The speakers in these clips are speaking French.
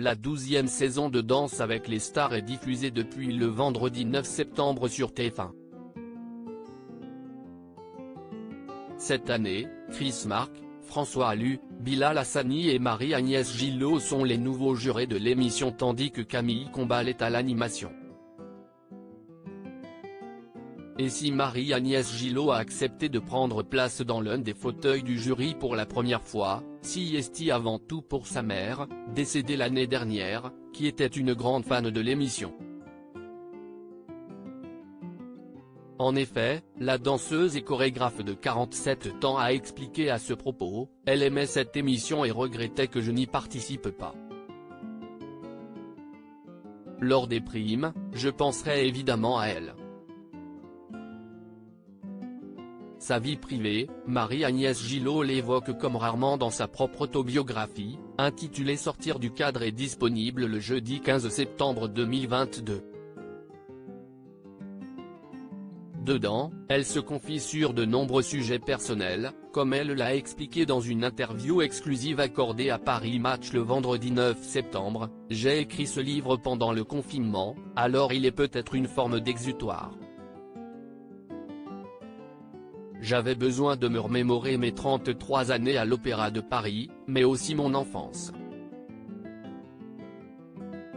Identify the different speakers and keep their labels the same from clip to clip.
Speaker 1: La 12e saison de Danse avec les stars est diffusée depuis le vendredi 9 septembre sur TF1. Cette année, Chris Marc, François Allu, Bilal Hassani et Marie-Agnès Gillot sont les nouveaux jurés de l'émission tandis que Camille Combal est à l'animation. Et si Marie-Agnès Gillot a accepté de prendre place dans l'un des fauteuils du jury pour la première fois, si est avant tout pour sa mère, décédée l'année dernière, qui était une grande fan de l'émission. En effet, la danseuse et chorégraphe de 47 ans a expliqué à ce propos, elle aimait cette émission et regrettait que je n'y participe pas. Lors des primes, je penserai évidemment à elle. Sa vie privée, Marie-Agnès Gillot l'évoque comme rarement dans sa propre autobiographie, intitulée Sortir du cadre est disponible le jeudi 15 septembre 2022. Dedans, elle se confie sur de nombreux sujets personnels, comme elle l'a expliqué dans une interview exclusive accordée à Paris Match le vendredi 9 septembre, « J'ai écrit ce livre pendant le confinement, alors il est peut-être une forme d'exutoire. J'avais besoin de me remémorer mes 33 années à l'Opéra de Paris, mais aussi mon enfance. »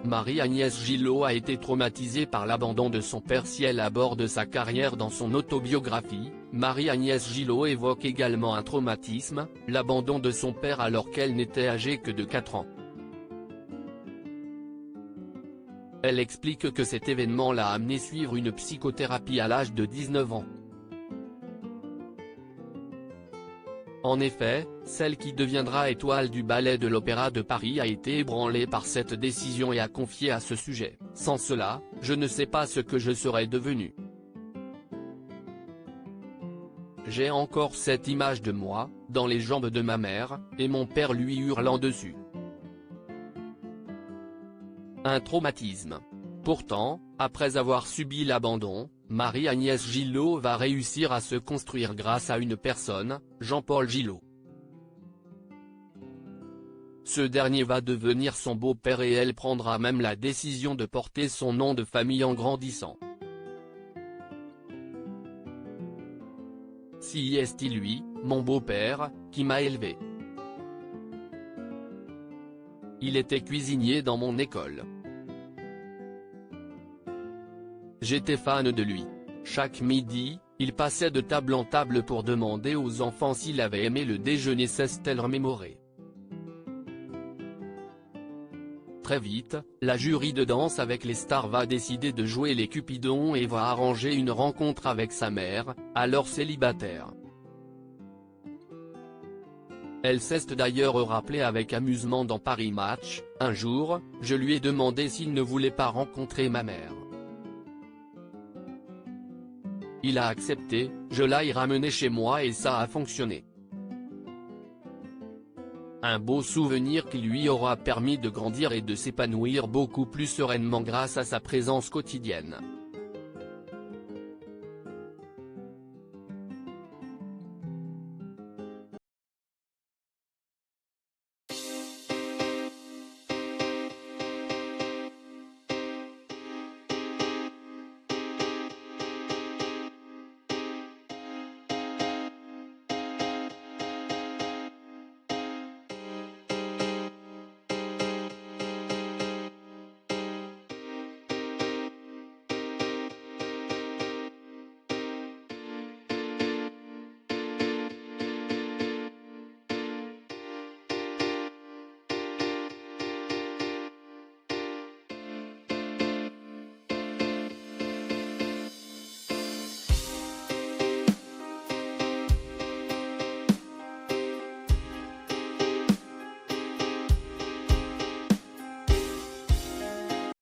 Speaker 1: Marie-Agnès Gillot a été traumatisée par l'abandon de son père si elle aborde sa carrière dans son autobiographie. Marie-Agnès Gillot évoque également un traumatisme, l'abandon de son père alors qu'elle n'était âgée que de 4 ans. Elle explique que cet événement l'a amenée suivre une psychothérapie à l'âge de 19 ans. En effet, celle qui deviendra étoile du ballet de l'Opéra de Paris a été ébranlée par cette décision et a confié à ce sujet, « Sans cela, je ne sais pas ce que je serais devenue. J'ai encore cette image de moi, dans les jambes de ma mère, et mon père lui hurlant dessus. » Un traumatisme. Pourtant, après avoir subi l'abandon, Marie-Agnès Gillot va réussir à se construire grâce à une personne, Jean-Paul Gillot. Ce dernier va devenir son beau-père et elle prendra même la décision de porter son nom de famille en grandissant. Si est lui, mon beau-père, qui m'a élevé. Il était cuisinier dans mon école. J'étais fan de lui. Chaque midi, il passait de table en table pour demander aux enfants s'il avait aimé le déjeuner, s'est-elle remémorée. Très vite, la jury de Danse avec les stars va décider de jouer les Cupidons et va arranger une rencontre avec sa mère, alors célibataire. Elle s'est d'ailleurs rappelée avec amusement dans Paris Match, « Un jour, je lui ai demandé s'il ne voulait pas rencontrer ma mère. Il a accepté, je l'ai ramené chez moi et ça a fonctionné. » Un beau souvenir qui lui aura permis de grandir et de s'épanouir beaucoup plus sereinement grâce à sa présence quotidienne.